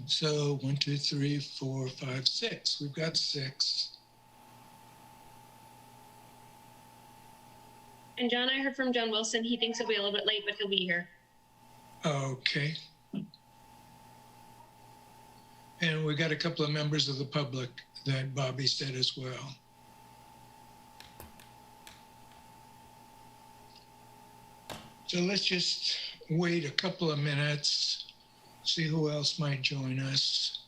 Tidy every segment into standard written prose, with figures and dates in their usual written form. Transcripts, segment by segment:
So 1, 2, 3, 4, 5, 6. We've got 6. And John, I heard from John Wilson. He thinks he'll be a little bit late, but he'll be here. Okay. And we got a couple of members of the public that Bobby said as well. So let's just wait a couple of minutes, see who else might join us.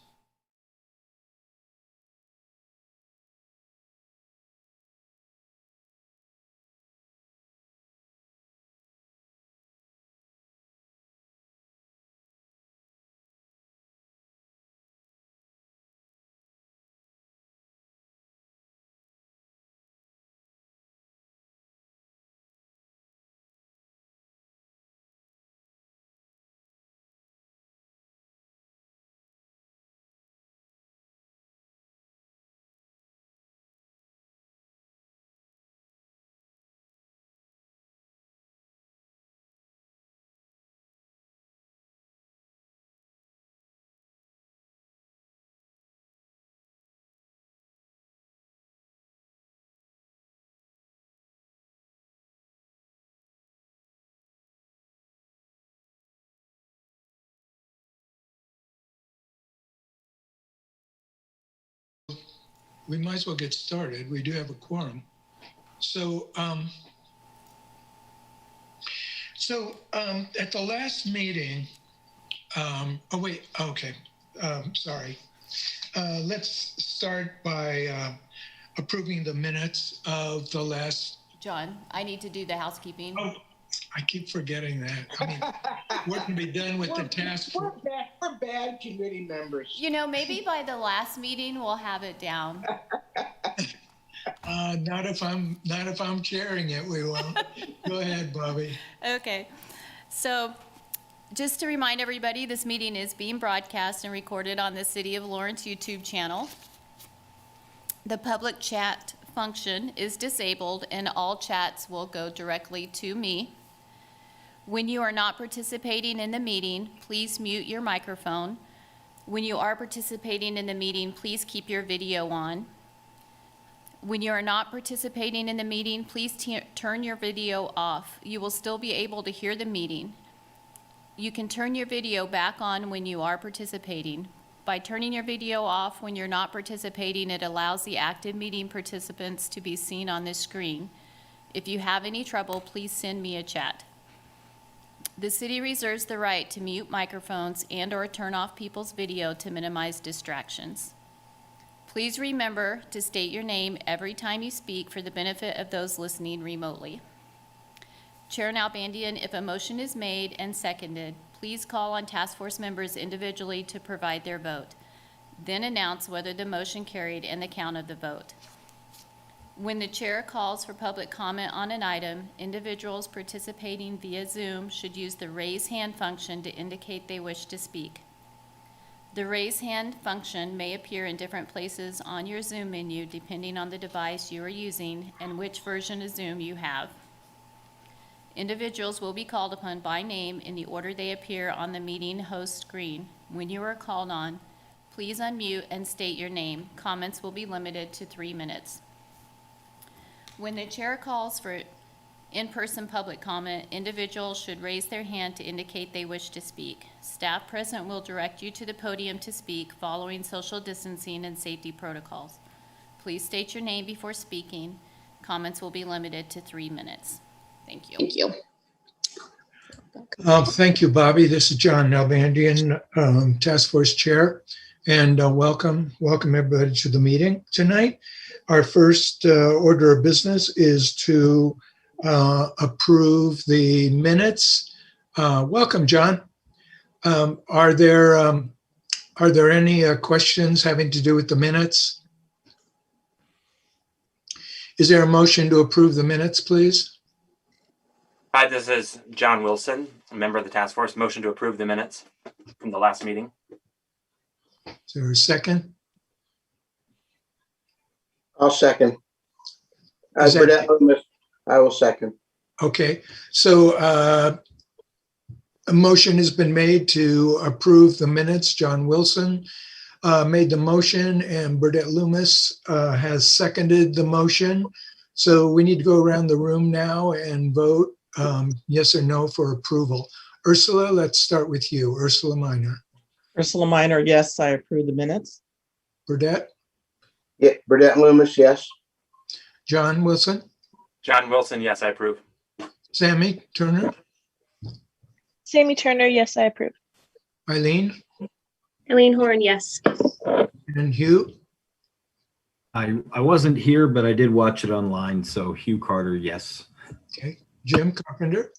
We might as well get started. We do have a quorum. So, at the last meeting, sorry. Let's start by approving the minutes of the last. John, I need to do the housekeeping. Oh, I keep forgetting that. I mean, what can be done with the task force? We're bad committee members. You know, maybe by the last meeting we'll have it down. Not if I'm chairing it, we won't. Go ahead, Bobby. Okay, so just to remind everybody, this meeting is being broadcast and recorded on the City of Lawrence YouTube channel. The public chat function is disabled and all chats will go directly to me. When you are not participating in the meeting, please mute your microphone. When you are participating in the meeting, please keep your video on. When you are not participating in the meeting, please turn your video off. You will still be able to hear the meeting. You can turn your video back on when you are participating. By turning your video off when you're not participating, it allows the active meeting participants to be seen on the screen. If you have any trouble, please send me a chat. The city reserves the right to mute microphones and/or turn off people's video to minimize distractions. Please remember to state your name every time you speak for the benefit of those listening remotely. Chair Nalbandian, if a motion is made and seconded, please call on task force members individually to provide their vote. Then announce whether the motion carried and the count of the vote. When the chair calls for public comment on an item, individuals participating via Zoom should use the raise hand function to indicate they wish to speak. The raise hand function may appear in different places on your Zoom menu depending on the device you are using and which version of Zoom you have. Individuals will be called upon by name in the order they appear on the meeting host screen. When you are called on, please unmute and state your name. Comments will be limited to 3 minutes. When the chair calls for in-person public comment, individuals should raise their hand to indicate they wish to speak. Staff present will direct you to the podium to speak following social distancing and safety protocols. Please state your name before speaking. Comments will be limited to 3 minutes. Thank you. Thank you. Thank you, Bobby. This is John Nalbandian, Task Force Chair, and welcome everybody to the meeting tonight. Our first order of business is to approve the minutes. Welcome, John. Are there any questions having to do with the minutes? Is there a motion to approve the minutes, please? Hi, this is John Wilson, a member of the task force. Motion to approve the minutes from the last meeting. Is there a second? I'll second. Is that- I will second. Okay, so a motion has been made to approve the minutes. John Wilson made the motion, and Burdette Loomis has seconded the motion. So we need to go around the room now and vote yes or no for approval. Ursula, let's start with you. Ursula Minor. Ursula Minor, yes, I approve the minutes. Burdette? Yeah, Burdette Loomis, yes. John Wilson? John Wilson, yes, I approve. Sammy Turner? Sammy Turner, yes, I approve. Eileen? Eileen Horn, yes. And Hugh? I wasn't here, but I did watch it online. So Hugh Carter, yes. Okay. Jim Carpenter?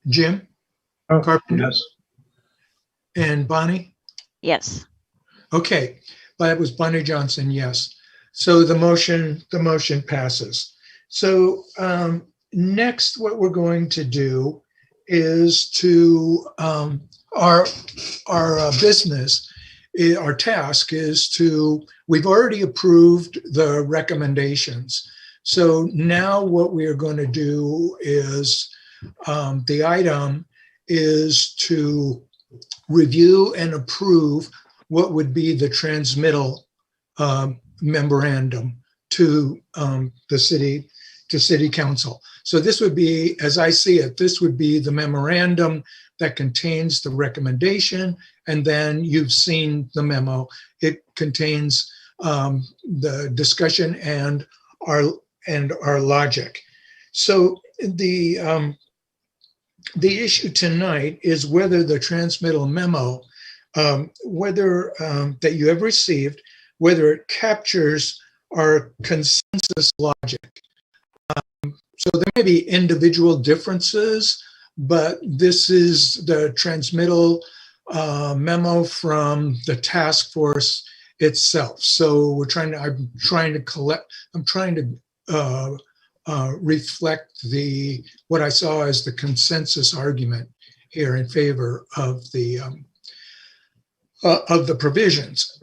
Jim? Carpenter? Yes. And Bonnie? Yes. Okay, that was Bonnie Johnson, yes. So the motion passes. So next, what we're going to do is to our business, our task is to, we've already approved the recommendations. So now what we are going to do is the item is to review and approve what would be the transmittal memorandum to the city council. So this would be, as I see it, this would be the memorandum that contains the recommendation, and then you've seen the memo. It contains the discussion and our logic. So the issue tonight is whether the transmittal memo, whether that you have received, whether it captures our consensus logic. So there may be individual differences, but this is the transmittal memo from the task force itself. So I'm trying to reflect what I saw as the consensus argument here in favor of the provisions.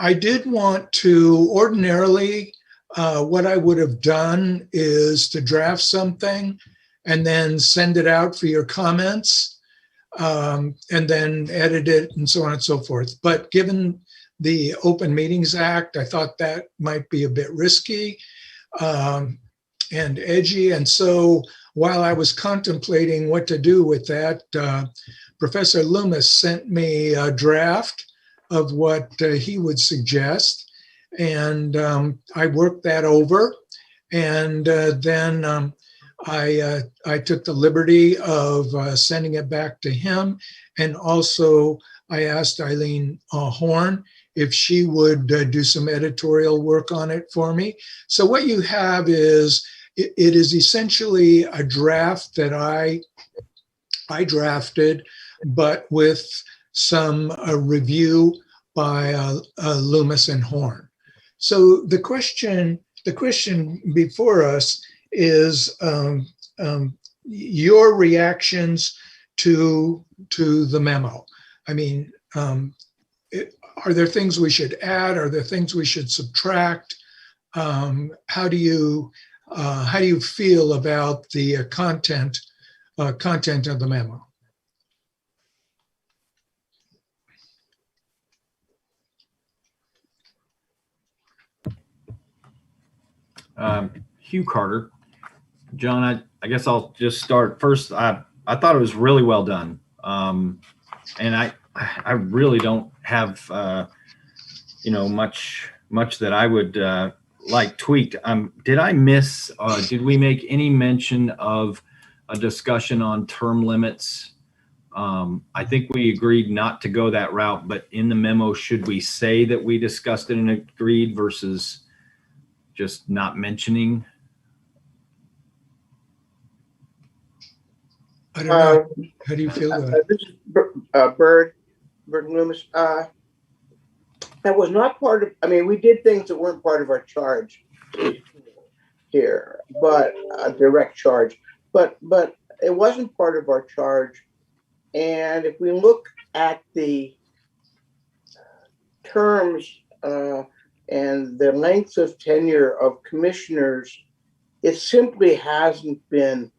I did want to, ordinarily, what I would have done is to draft something and then send it out for your comments, and then edit it and so on and so forth. But given the Open Meetings Act, I thought that might be a bit risky and edgy. And so while I was contemplating what to do with that, Professor Loomis sent me a draft of what he would suggest. And I worked that over. And then I took the liberty of sending it back to him. And also I asked Eileen Horn if she would do some editorial work on it for me. So what you have is, it is essentially a draft that I drafted, but with some review by Loomis and Horn. So the question before us is your reactions to the memo. I mean, are there things we should add? Are there things we should subtract? How do you feel about the content of the memo? Hugh Carter. John, I guess I'll just start first. I thought it was really well done. And I really don't have, much that I would like tweaked. Did I miss, did we make any mention of a discussion on term limits? I think we agreed not to go that route, but in the memo, should we say that we discussed it and agreed versus just not mentioning? I don't know. How do you feel about it? This is Bird Loomis. That was not part of, I mean, we did things that weren't part of our charge here, but a direct charge, but it wasn't part of our charge. And if we look at the terms and the length of tenure of commissioners it simply hasn't been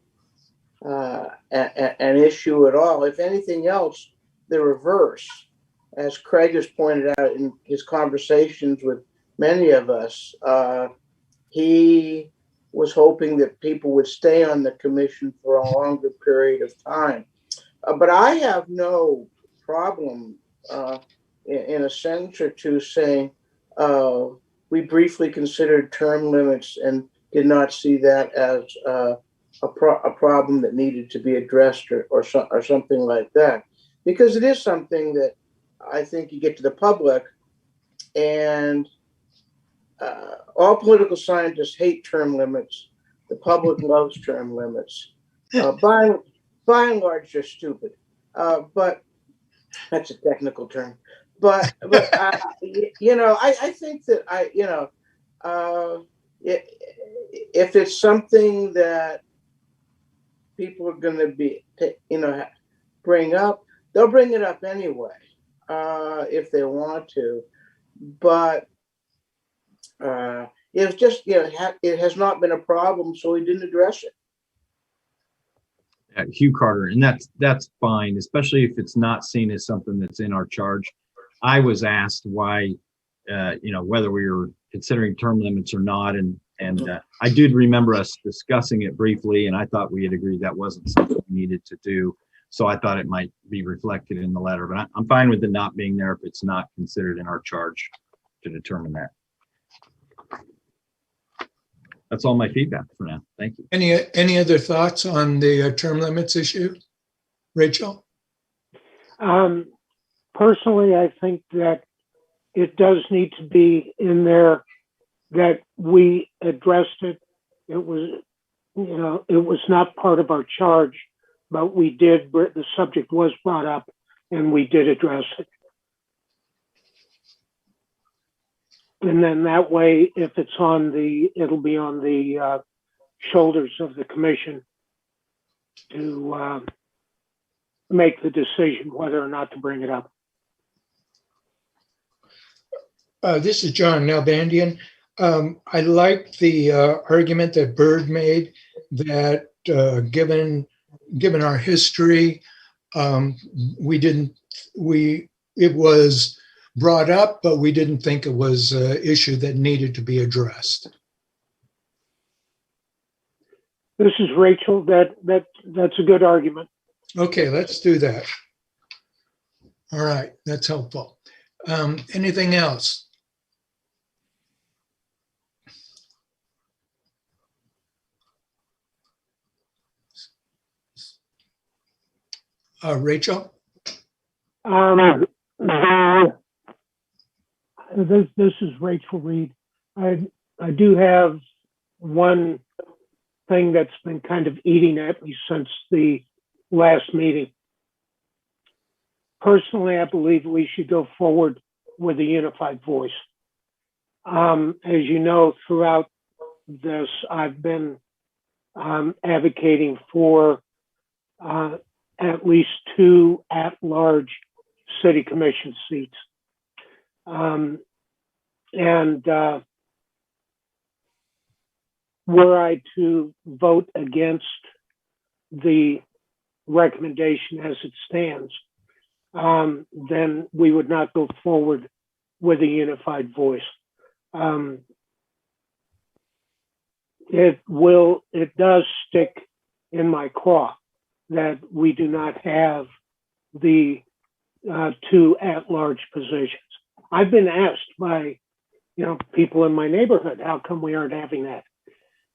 an issue at all. If anything else, the reverse. As Craig has pointed out in his conversations with many of us, he was hoping that people would stay on the commission for a longer period of time. But I have no problem in a sentence or two saying we briefly considered term limits and did not see that as a problem that needed to be addressed or something like that. Because it is something that I think you get to the public, and all political scientists hate term limits. The public loves term limits. By and large, they're stupid. But that's a technical term. But you know, I think that if it's something that people are going to be, bring up, they'll bring it up anyway if they want to. But it's just, it has not been a problem, so we didn't address it. Hugh Carter, and that's fine, especially if it's not seen as something that's in our charge. I was asked why, whether we were considering term limits or not, and I did remember us discussing it briefly, and I thought we had agreed that wasn't something we needed to do. So I thought it might be reflected in the letter, but I'm fine with it not being there if it's not considered in our charge to determine that. That's all my feedback for now. Thank you. Any other thoughts on the term limits issue? Rachel? Personally, I think that it does need to be in there that we addressed it. It was, it was not part of our charge, but the subject was brought up and we did address it. And then that way, if it's it'll be on the shoulders of the commission to make the decision whether or not to bring it up. This is John Nalbandian. I like the argument that Byrd made that given our history, it was brought up, but we didn't think it was an issue that needed to be addressed. This is Rachel. That's a good argument. Okay, let's do that. All right, that's helpful. Anything else? Rachel? This is Rachel Reed. I do have one thing that's been kind of eating at me since the last meeting. Personally, I believe we should go forward with a unified voice. As you know, throughout this, I've been advocating for at least 2 at-large city commission seats. Were I to vote against the recommendation as it stands, then we would not go forward with a unified voice. It does stick in my craw that we do not have the 2 at-large positions. I've been asked by, people in my neighborhood, how come we aren't having that?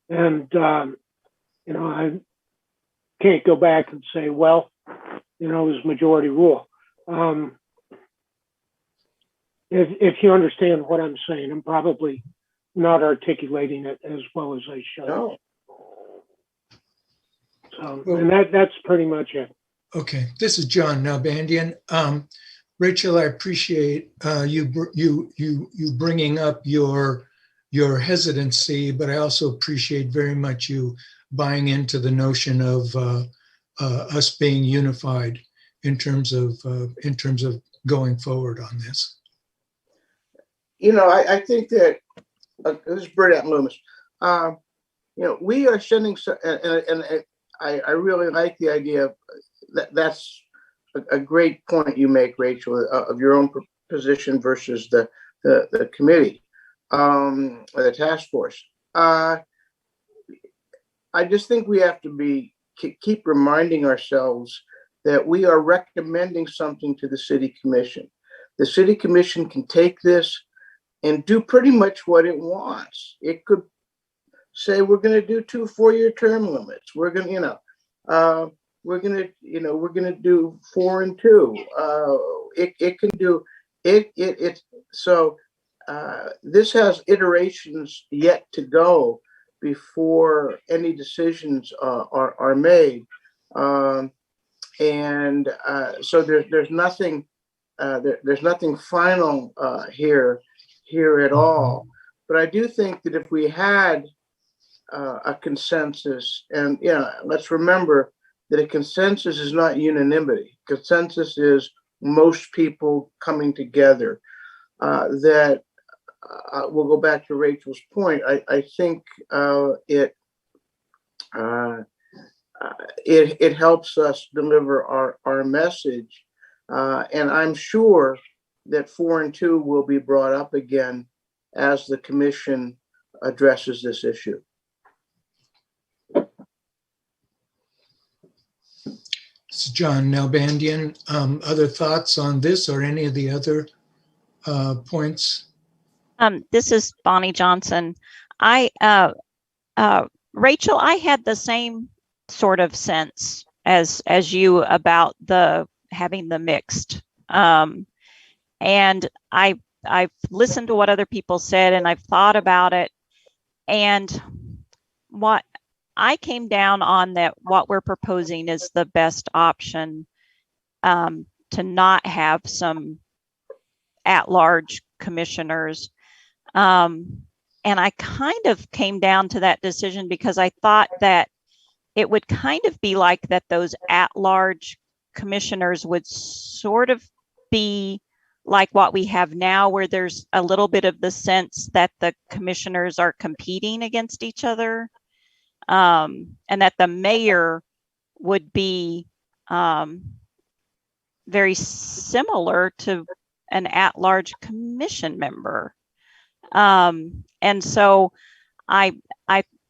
And, I can't go back and say, well, it was majority rule. If you understand what I'm saying, I'm probably not articulating it as well as I should. No. So, and that's pretty much it. Okay, this is John Nalbandian. Rachel, I appreciate you bringing up your hesitancy, but I also appreciate very much you buying into the notion of us being unified in terms of going forward on this. I think that this is Bernadette Loomis. we are sending, and I really like the idea of that's a great point you make, Rachel, of your own position versus the committee, the task force. I just think we have to keep reminding ourselves that we are recommending something to the city commission. The city commission can take this and do pretty much what it wants. It could say, we're going to do 2 4-year term limits. We're going to, we're going to do 4 and 2. It can do it. So this has iterations yet to go before any decisions are made. And so there's nothing final here at all. But I do think that if we had a consensus, and let's remember that a consensus is not unanimity. Consensus is most people coming together. That we'll go back to Rachel's point. I think it helps us deliver our message, and I'm sure that 4 and 2 will be brought up again as the commission addresses this issue. This is John Nalbandian. Other thoughts on this or any of the other points? This is Bonnie Johnson. Rachel, I had the same sort of sense as you about having the mixed. And I've listened to what other people said, and I've thought about it. And what I came down on, that what we're proposing is the best option, to not have some at-large commissioners. And I kind of came down to that decision because I thought that it would kind of be like that those at-large commissioners would sort of be like what we have now, where there's a little bit of the sense that the commissioners are competing against each other, and that the mayor would be very similar to an at-large commission member. And so I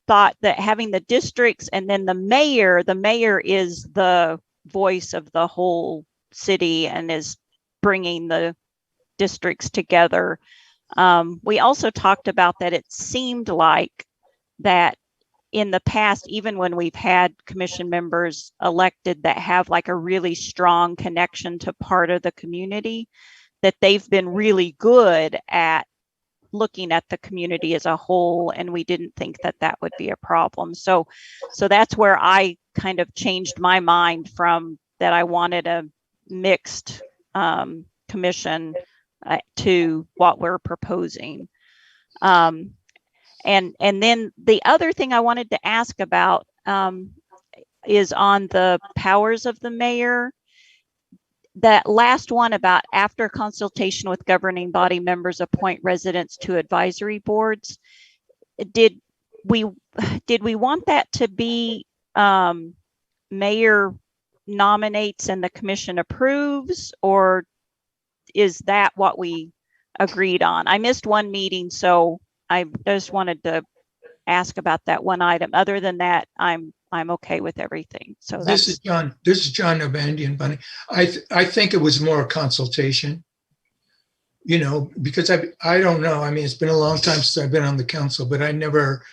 thought that having the districts and then the mayor is the voice of the whole city and is bringing the districts together. We also talked about that it seemed like that in the past, even when we've had commission members elected that have like a really strong connection to part of the community, that they've been really good at looking at the community as a whole, and we didn't think that that would be a problem. So that's where I kind of changed my mind from that I wanted a mixed commission to what we're proposing. And then the other thing I wanted to ask about is on the powers of the mayor. That last one about after consultation with governing body members appoint residents to advisory boards. Did we want that to be mayor nominates and the commission approves, or is that what we agreed on? I missed one meeting, so I just wanted to ask about that one item. Other than that, I'm okay with everything. So this is John Nalbandian, Bunny. I think it was more a consultation, because I don't know. I mean, it's been a long time since I've been on the council, but I never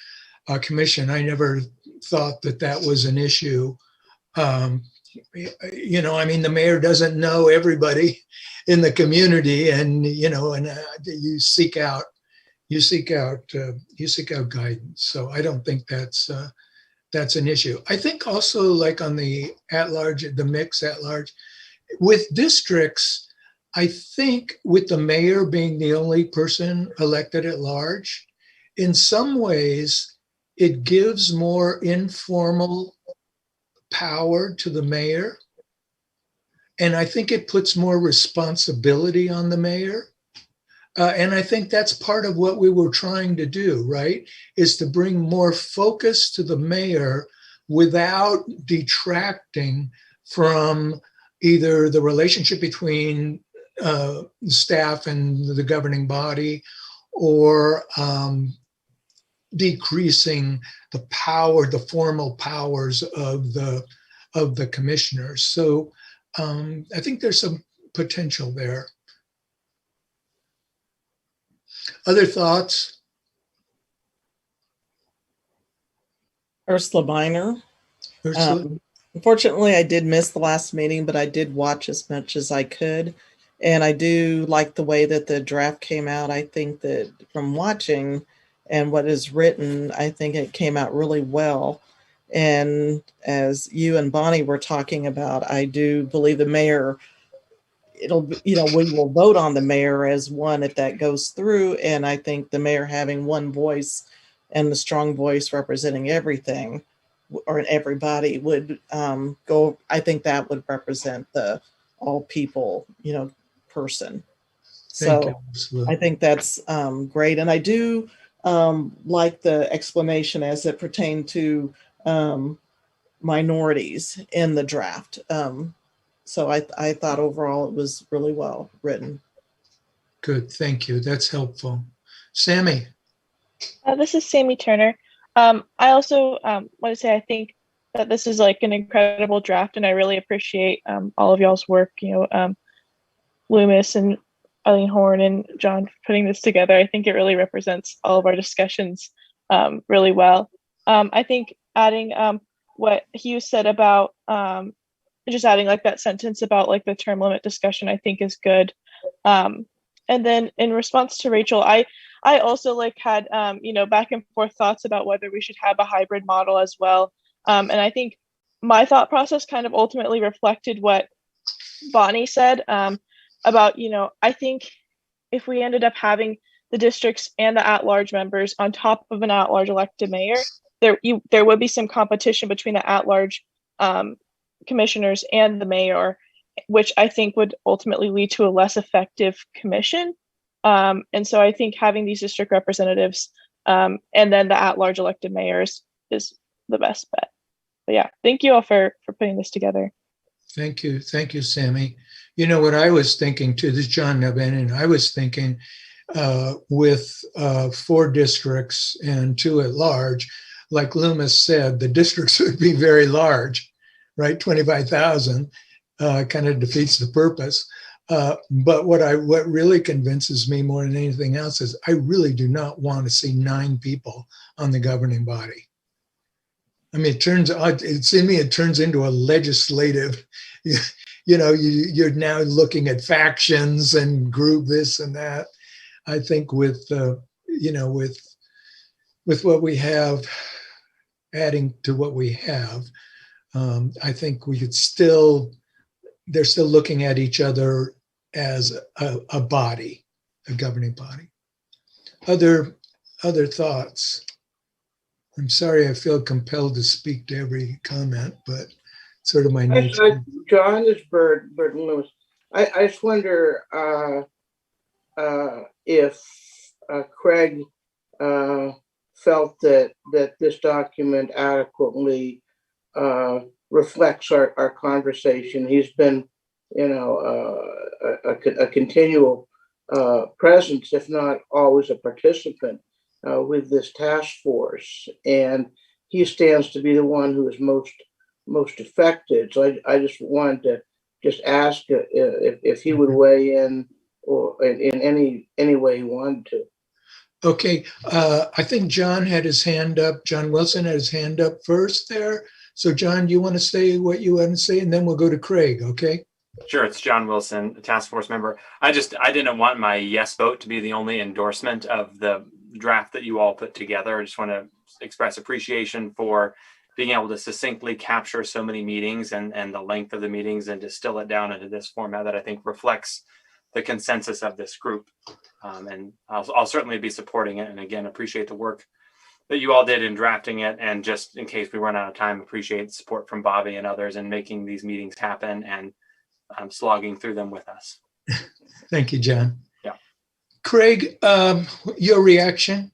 commission. I never thought that was an issue. I mean, the mayor doesn't know everybody in the community, and you seek out guidance. So I don't think that's an issue. I think also, like on the at-large, the mix at-large, with districts, I think with the mayor being the only person elected at large, in some ways, it gives more informal power to the mayor. And I think it puts more responsibility on the mayor. And I think that's part of what we were trying to do, right? Is to bring more focus to the mayor without detracting from either the relationship between staff and the governing body, or decreasing the power, the formal powers of the commissioners. So I think there's some potential there. Other thoughts? Ursula Minor. Ursula? Unfortunately, I did miss the last meeting, but I did watch as much as I could. And I do like the way that the draft came out. I think that from watching and what is written, I think it came out really well. And as you and Bonnie were talking about, I do believe the mayor, we will vote on the mayor as one if that goes through. And I think the mayor having one voice and the strong voice representing everything or everybody would go. I think that would represent the all people, person. Thank you, So Ursula. I think that's great. And I do like the explanation as it pertained to minorities in the draft. So I thought overall it was really well written. Good, thank you. That's helpful. Sammy? This is Sammy Turner. I also want to say I think that this is like an incredible draft, and I really appreciate all of y'all's work. Loomis and Eileen Horn and John putting this together. I think it really represents all of our discussions really well. I think adding what Hugh said about just adding like that sentence about like the term limit discussion, I think is good. And then in response to Rachel, I also like had back and forth thoughts about whether we should have a hybrid model as well. And I think my thought process kind of ultimately reflected what Bonnie said about, I think if we ended up having the districts and the at-large members on top of an at-large elected mayor, there would be some competition between the at-large commissioners and the mayor, which I think would ultimately lead to a less effective commission. And so I think having these district representatives and then the at-large elected mayors is the best bet. But yeah, thank you all for putting this together. Thank you, Sammy. You know what I was thinking too, this is John Nalbandian, I was thinking with 4 districts and 2 at large, like Loomis said, the districts would be very large, right? 25,000 kind of defeats the purpose. But what really convinces me more than anything else is I really do not want to see 9 people on the governing body. I mean, it turns into a legislative, you're now looking at factions and group this and that. I think with what we have, adding to what we have, I think we could they're still looking at each other as a body, a governing body. Other thoughts? I'm sorry, I feel compelled to speak to every comment, but sort of my nature. John, this is Bert Lewis. I just wonder if Craig felt that this document adequately reflects our conversation. He's been, a continual presence, if not always a participant, with this task force, and he stands to be the one who is most affected. So I just wanted to just ask if he would weigh in, or in any way he wanted to. Okay, I think John had his hand up. John Wilson had his hand up first there. So John, you want to say what you want to say, and then we'll go to Craig, okay? Sure, it's John Wilson, a task force member. I didn't want my yes vote to be the only endorsement of the draft that you all put together. I just want to express appreciation for being able to succinctly capture so many meetings and the length of the meetings and distill it down into this format that I think reflects the consensus of this group. And I'll certainly be supporting it. And again, appreciate the work that you all did in drafting it. And just in case we run out of time, appreciate the support from Bobby and others in making these meetings happen and slogging through them with us. Thank you, John. Yeah. Craig, your reaction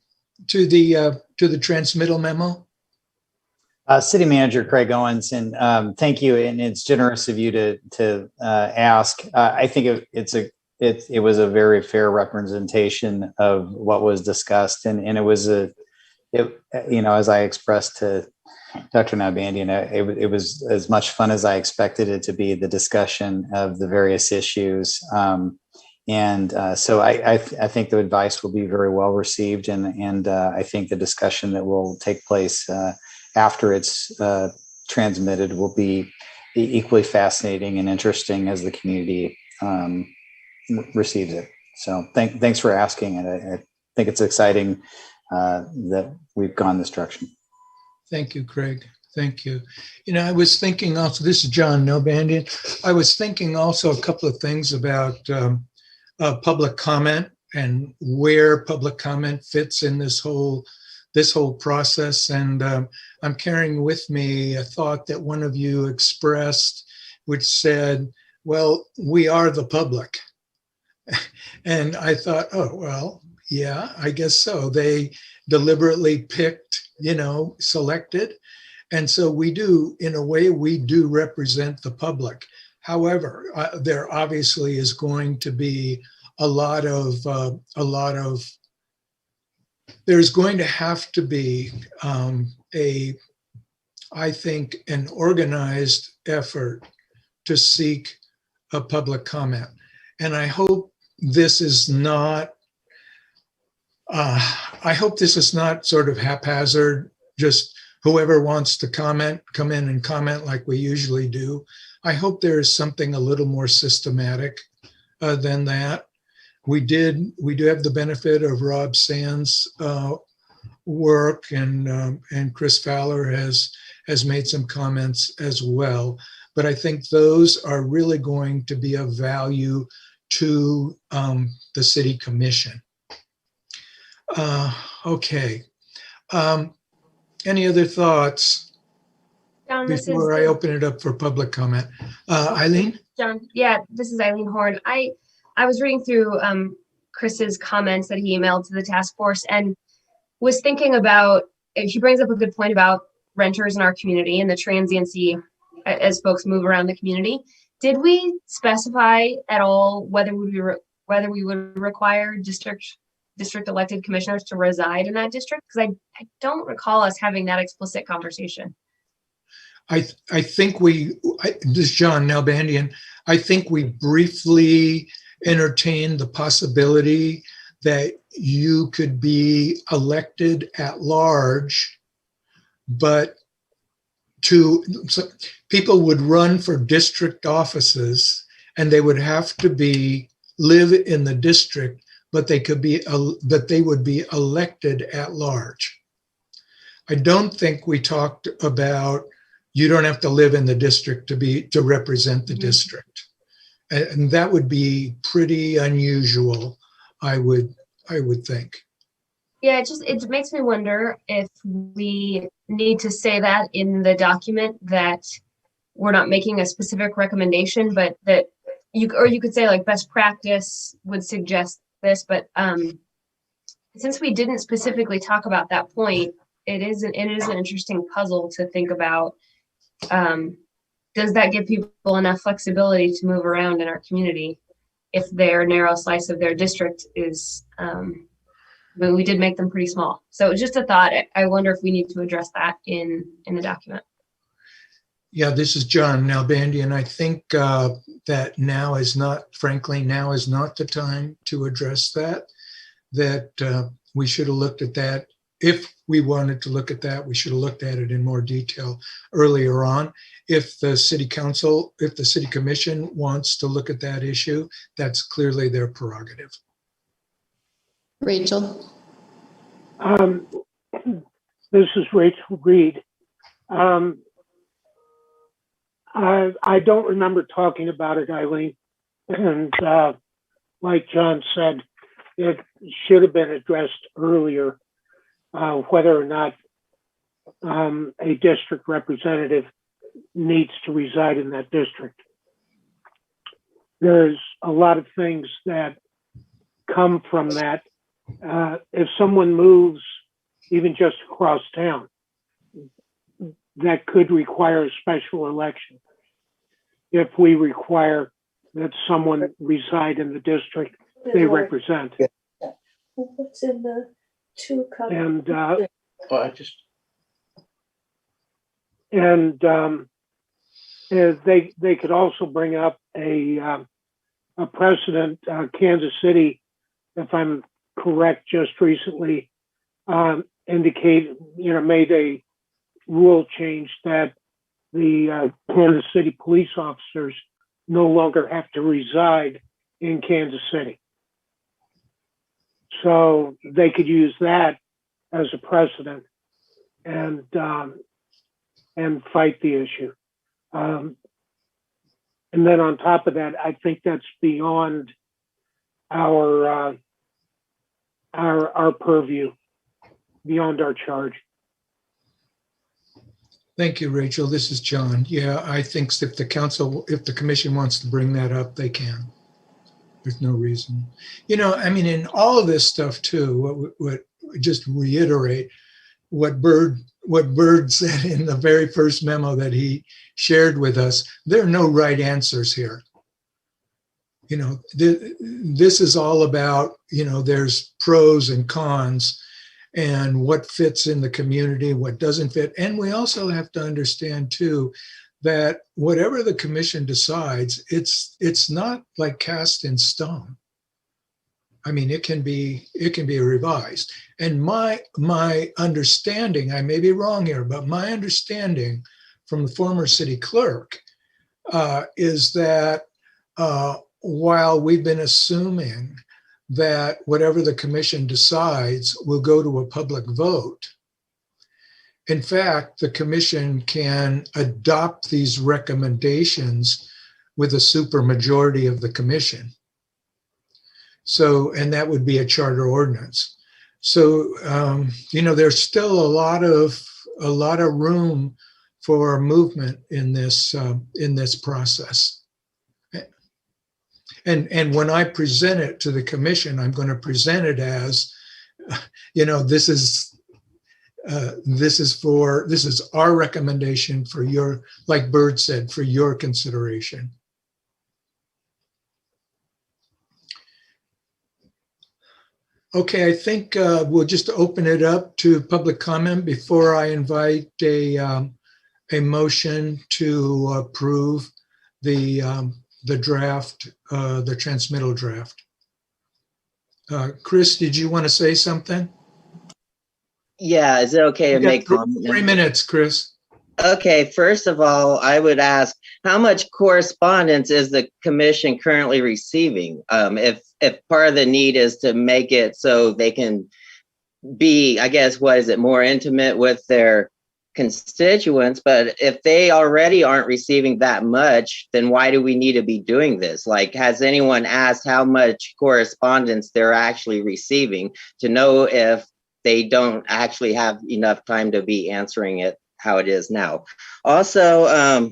to the transmittal memo? City Manager Craig Owens, and thank you. And it's generous of you to ask. I think it was a very fair representation of what was discussed, and it was as I expressed to Dr. Nalbandian, it was as much fun as I expected it to be. The discussion of the various issues. So I think the advice will be very well received, and I think the discussion that will take place after it's transmitted will be equally fascinating and interesting as the community receives it. So thanks for asking, and I think it's exciting that we've gone this direction. Thank you, Craig. Thank you. I was thinking also, this is John Nalbandian. I was thinking also a couple of things about public comment and where public comment fits in this whole process. And I'm carrying with me a thought that one of you expressed, which said, well, we are the public. And I thought, oh, well, yeah, I guess so. They deliberately picked, selected. And so we do, in a way, we do represent the public. However, there obviously is going to be there's going to have to be I think, an organized effort to seek a public comment. And I hope this is not sort of haphazard, just whoever wants to comment, come in and comment like we usually do. I hope there is something a little more systematic than that. We do have the benefit of Rob Sands' work, and Chris Fowler has made some comments as well. But I think those are really going to be of value to the City Commission. Okay. Any other thoughts before I open it up for public comment? Eileen? John, yeah, this is Eileen Horn. I was reading through Chris's comments that he emailed to the task force and was thinking about, he brings up a good point about renters in our community and the transiency as folks move around the community. Did we specify at all whether we would require district elected commissioners to reside in that district? Because I don't recall us having that explicit conversation. I think this is John Nalbandian. I think we briefly entertained the possibility that you could be elected at large, but people would run for district offices and they would have to live in the district, but they would be elected at large. I don't think we talked about you don't have to live in the district to represent the district. And that would be pretty unusual, I would think. Yeah, it makes me wonder if we need to say that in the document, that we're not making a specific recommendation, but that you could say like best practice would suggest this, but since we didn't specifically talk about that point, it is an interesting puzzle to think about. Does that give people enough flexibility to move around in our community if their narrow slice of their district is, but we did make them pretty small. So it was just a thought. I wonder if we need to address that in the document. Yeah, this is John Nalbandian. I think that now is not the time to address that we should have looked at that. If we wanted to look at that, we should have looked at it in more detail earlier on. If the City Commission wants to look at that issue, that's clearly their prerogative. Rachel? This is Rachel Reed. I don't remember talking about it, Eileen. And like John said, it should have been addressed earlier, whether or not a district representative needs to reside in that district. There's a lot of things that come from that. If someone moves even just across town, that could require a special election. If we require that someone reside in the district they represent. What's in the two cup? And they could also bring up a precedent. Kansas City, if I'm correct, just recently made a rule change that the Kansas City police officers no longer have to reside in Kansas City. So they could use that as a precedent and fight the issue. And then on top of that, I think that's beyond our purview, beyond our charge. Thank you, Rachel. This is John. Yeah, I think if the commission wants to bring that up, they can. There's no reason. In all of this stuff too, what just reiterate what Bird said in the very first memo that he shared with us. There are no right answers here. This is all about, there's pros and cons and what fits in the community, what doesn't fit. And we also have to understand too, that whatever the commission decides, it's not like cast in stone. I mean, it can be revised. And my understanding, I may be wrong here, but my understanding from the former city clerk is that while we've been assuming that whatever the commission decides will go to a public vote, in fact, the commission can adopt these recommendations with a supermajority of the commission. So, and that would be a charter ordinance. So, there's still a lot of room for movement in this process. And when I present it to the commission, I'm going to present it as, this is our recommendation for your, like Bird said, for your consideration. Okay, I think we'll just open it up to public comment before I invite a motion to approve the draft, the transmittal draft. Chris, did you want to say something? Yeah, is it okay to make comments? 3 minutes, Chris. Okay, first of all, I would ask, how much correspondence is the commission currently receiving? If part of the need is to make it so they can be, I guess, more intimate with their constituents, but if they already aren't receiving that much, then why do we need to be doing this? Like, has anyone asked how much correspondence they're actually receiving to know if they don't actually have enough time to be answering it how it is now? Also,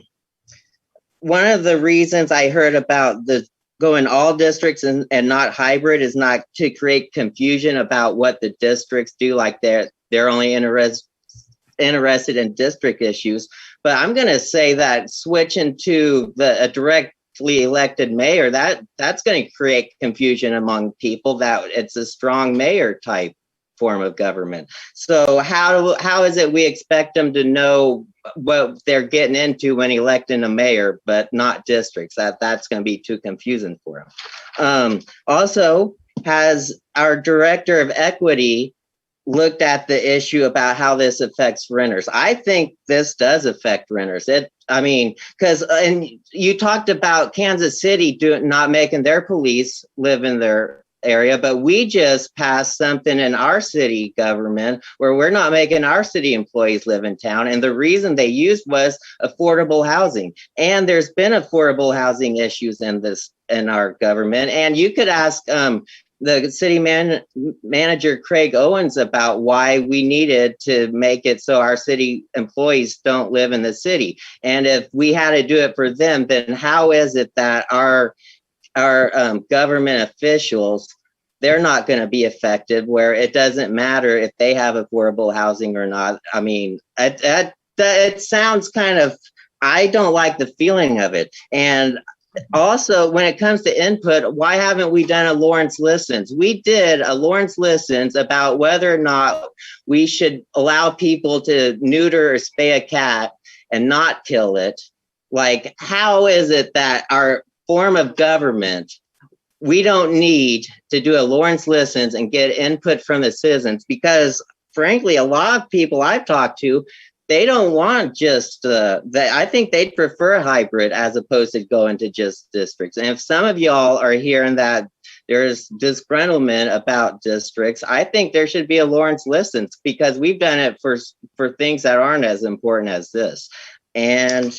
one of the reasons I heard about the going all districts and not hybrid is not to create confusion about what the districts do, like they're only interested in district issues. But I'm going to say that switching to a directly elected mayor, that's going to create confusion among people, that it's a strong mayor type form of government. So how is it we expect them to know what they're getting into when electing a mayor, but not districts? That's going to be too confusing for them. Also, has our director of equity looked at the issue about how this affects renters? I think this does affect renters. Because you talked about Kansas City not making their police live in their area, but we just passed something in our city government where we're not making our city employees live in town. And the reason they used was affordable housing. And there's been affordable housing issues in our government. And you could ask the city manager, Craig Owens, about why we needed to make it so our city employees don't live in the city. And if we had to do it for them, then how is it that our government officials they're not going to be affected, where it doesn't matter if they have affordable housing or not. I mean, it sounds kind of, I don't like the feeling of it. And also, when it comes to input, why haven't we done a Lawrence Listens? We did a Lawrence Listens about whether or not we should allow people to neuter or spay a cat and not kill it. Like, how is it that our form of government, we don't need to do a Lawrence Listens and get input from the citizens? Because frankly, a lot of people I've talked to, they don't want just I think they'd prefer a hybrid as opposed to going to just districts. And if some of y'all are hearing that there's disgruntlement about districts, I think there should be a Lawrence Listens, because we've done it for things that aren't as important as this. And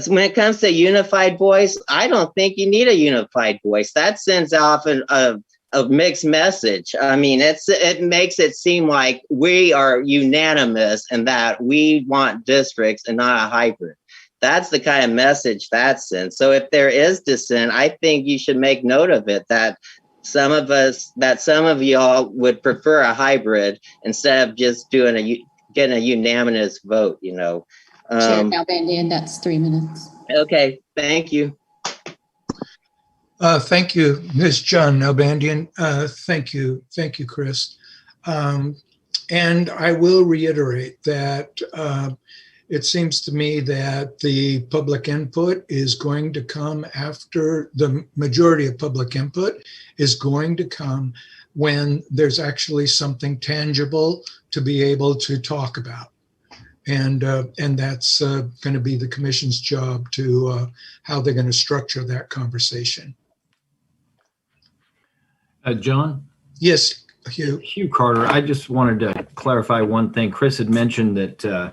when it comes to unified voice, I don't think you need a unified voice. That sends off a mixed message. I mean, it makes it seem like we are unanimous and that we want districts and not a hybrid. That's the kind of message that sends. So if there is dissent, I think you should make note of it, that some of y'all would prefer a hybrid instead of just getting a unanimous vote, you know. Chair Nalbandian, that's 3 minutes. Okay, thank you. Thank you, Ms. John Nalbandian. Thank you, Chris. And I will reiterate that it seems to me that the public input is going to come after the majority of public input is going to come when there's actually something tangible to be able to talk about. And that's going to be the commission's job to how they're going to structure that conversation. John? Yes, Hugh. Hugh Carter, I just wanted to clarify one thing. Chris had mentioned that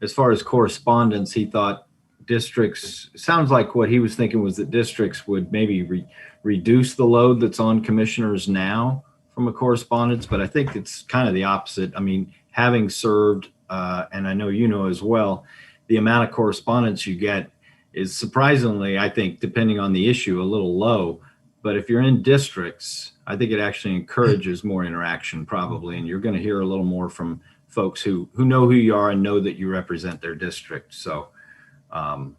as far as correspondence, he thought districts, sounds like what he was thinking was that districts would maybe reduce the load that's on commissioners now from a correspondence, but I think it's kind of the opposite. I mean, having served, and I know you know as well, the amount of correspondence you get is surprisingly, I think, depending on the issue, a little low. But if you're in districts, I think it actually encourages more interaction probably, and you're going to hear a little more from folks who know who you are and know that you represent their district. So I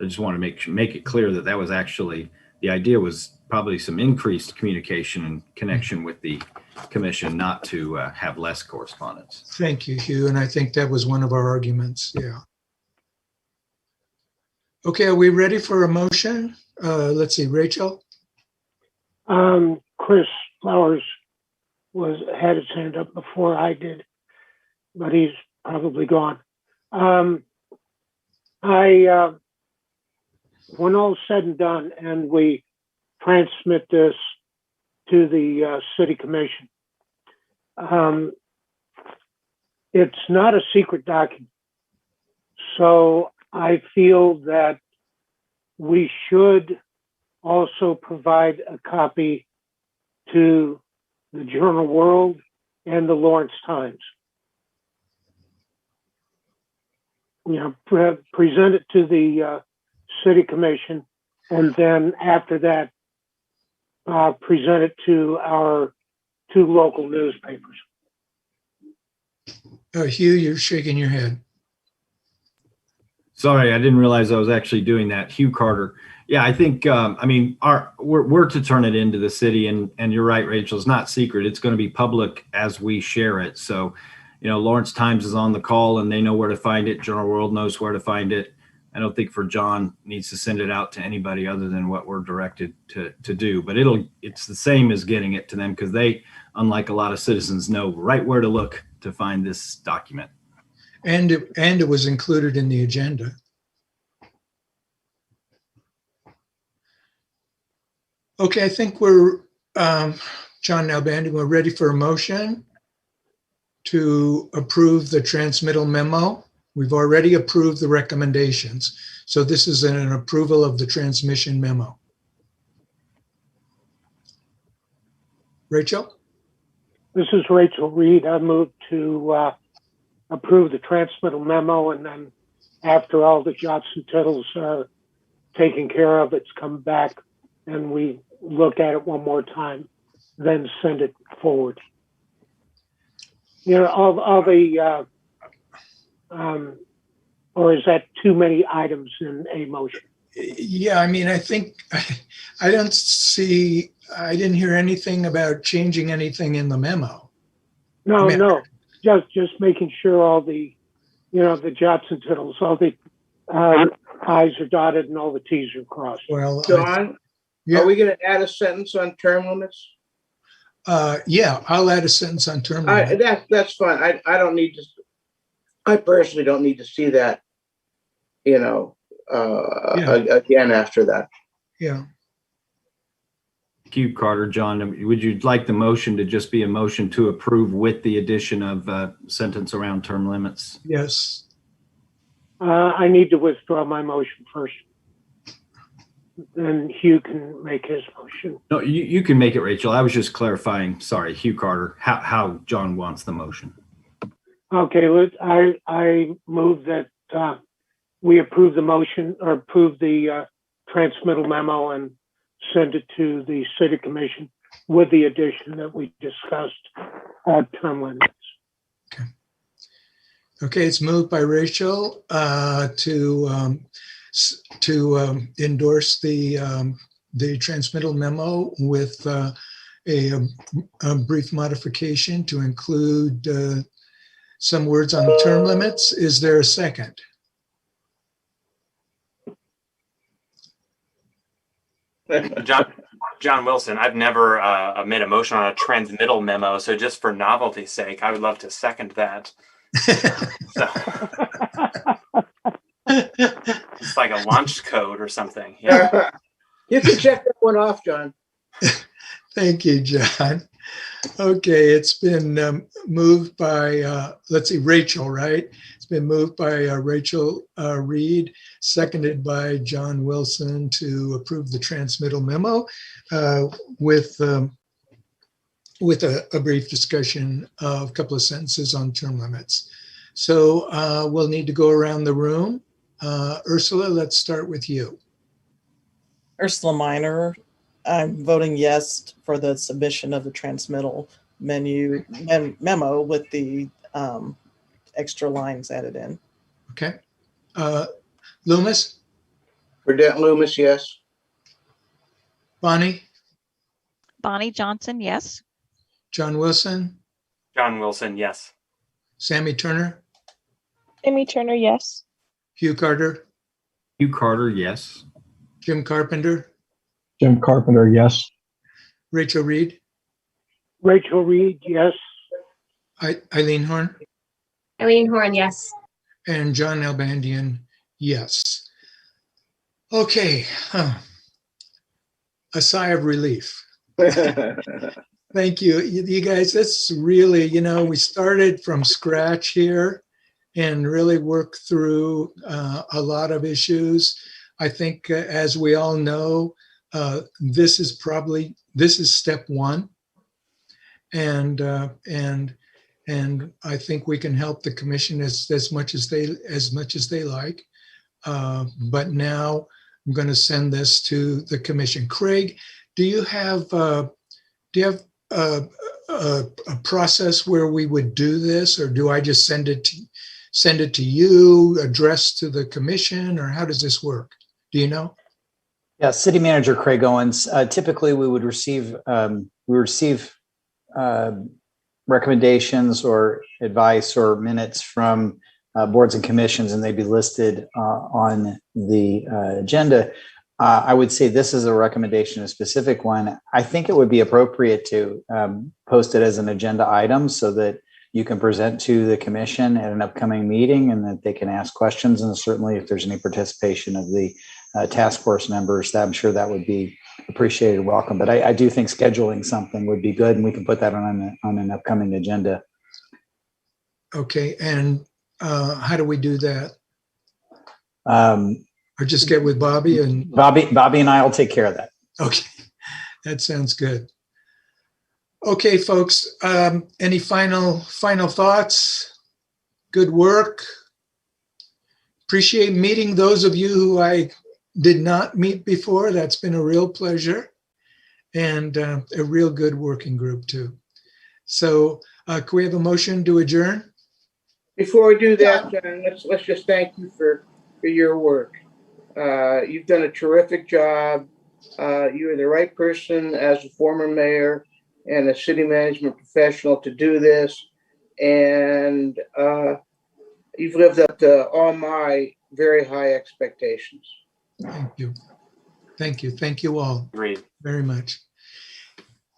just want to make it clear that was actually, the idea was probably some increased communication and connection with the commission, not to have less correspondence. Thank you, Hugh. And I think that was one of our arguments. Yeah. Okay, are we ready for a motion? Let's see, Rachel? Chris Flowers had his hand up before I did, but he's probably gone. When all's said and done and we transmit this to the city commission, it's not a secret document. So I feel that we should also provide a copy to the Journal World and the Lawrence Times. You know, present it to the city commission, and then after that, present it to our 2 local newspapers. Hugh, you're shaking your head. Sorry, I didn't realize I was actually doing that. Hugh Carter. Yeah, I think, I mean, we're to turn it into the city, and you're right, Rachel, it's not secret. It's going to be public as we share it. So, you know, Lawrence Times is on the call and they know where to find it. Journal World knows where to find it. I don't think for John needs to send it out to anybody other than what we're directed to do, but it's the same as getting it to them, because they, unlike a lot of citizens, know right where to look to find this document. And it was included in the agenda. Okay, I think we're, John Nalbandian, we're ready for a motion to approve the transmittal memo. We've already approved the recommendations. So this is an approval of the transmission memo. Rachel? This is Rachel Reed. I move to approve the transmittal memo, and then after all the jots and tittles are taken care of, it's come back and we look at it one more time then send it forward. You know, all the, or is that too many items in a motion? Yeah, I mean, I think, I didn't hear anything about changing anything in the memo. No, I mean, no, just making sure all the, you know, the jots and tittles, all the I's are dotted and all the T's are crossed. Well, John, yeah. are we going to add a sentence on term limits? Yeah, I'll add a sentence on term limit. That's fine. I don't need to. I personally don't need to see that. You know, again after that. Yeah. Thank you, Carter. John, would you like the motion to just be a motion to approve with the addition of a sentence around term limits? Yes. I need to withdraw my motion first. Then Hugh can make his motion. No, you can make it, Rachel. I was just clarifying, sorry, Hugh Carter, how John wants the motion. Okay, I move that we approve the motion or approve the transmittal memo and send it to the city commission with the addition that we discussed term limits. Okay, it's moved by Rachel to endorse the transmittal memo with a brief modification to include some words on term limits. Is there a second? John Wilson, I've never made a motion on a transmittal memo, so just for novelty's sake, I would love to second that. So, it's like a launch code or something. Yeah. You can check that one off, John. Thank you, John. Okay, it's been moved by, let's see, Rachel, right? It's been moved by Rachel Reed, seconded by John Wilson to approve the transmittal memo with a brief discussion of a couple of sentences on term limits. So we'll need to go around the room. Ursula, let's start with you. Ursula Minor, I'm voting yes for the submission of the transmittal memo with the extra lines added in. Okay. Loomis? Burdette Loomis, yes. Bonnie? Bonnie Johnson, yes. John Wilson? John Wilson, yes. Sammy Turner? Amy Turner, yes. Hugh Carter? Hugh Carter, yes. Jim Carpenter? Jim Carpenter, yes. Rachel Reed? Rachel Reed, yes. Eileen Horn? Eileen Horn, yes. And John Nalbandian, yes. Okay. A sigh of relief. Thank you. You guys, that's really, we started from scratch here and really worked through a lot of issues. I think, as we all know, this is step one. And I think we can help the commission as much as they like. But now I'm going to send this to the commission. Craig, do you have a process where we would do this, or do I just send it to you, addressed to the commission, or how does this work? Do you know? Yeah, City Manager Craig Owens. Typically, we would receive recommendations or advice or minutes from boards and commissions, and they'd be listed on the agenda. I would say this is a recommendation, a specific one. I think it would be appropriate to post it as an agenda item so that you can present to the commission at an upcoming meeting and that they can ask questions. And certainly if there's any participation of the task force members, I'm sure that would be appreciated, welcome. But I do think scheduling something would be good, and we can put that on an upcoming agenda. Okay, and how do we do that? Or just get with Bobby and Bobby and I will take care of that. Okay, that sounds good. Okay, folks, any final thoughts? Good work. Appreciate meeting those of you who I did not meet before. That's been a real pleasure. and a real good working group too. So can we have a motion to adjourn? Before we do that, John, let's just thank you for your work. You've done a terrific job. You are the right person as a former mayor and a city management professional to do this. And you've lived up to all my very high expectations. Thank you. Thank you. Thank you all Agreed. very much.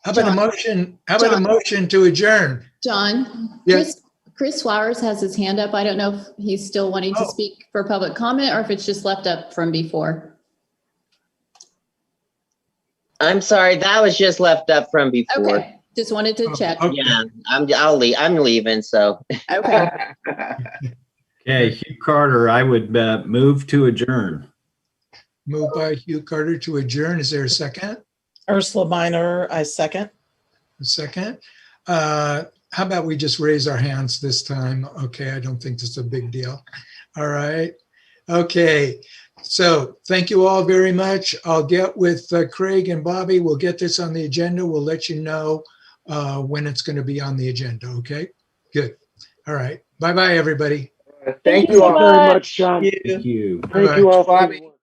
How about a John. motion? How about a motion to adjourn? John, Yes. Chris Flowers has his hand up. I don't know if he's still wanting to Oh. speak for public comment or if it's just left up from before. I'm sorry, that was just left up from before. Okay, just wanted to check. Okay. Yeah, I'm leaving, so. Okay. Okay, Hugh Carter, I would move to adjourn. Moved by Hugh Carter to adjourn. Is there a second? Ursula Minor, I second. A second. How about we just raise our hands this time? Okay, I don't think this is a big deal. All right. Okay. So thank you all very much. I'll get with Craig and Bobby. We'll get this on the agenda. We'll let you know when it's going to be on the agenda. Okay. Good. All right. Bye-bye, everybody. Thank you all very much, John. Thank you. Thank you all for your work.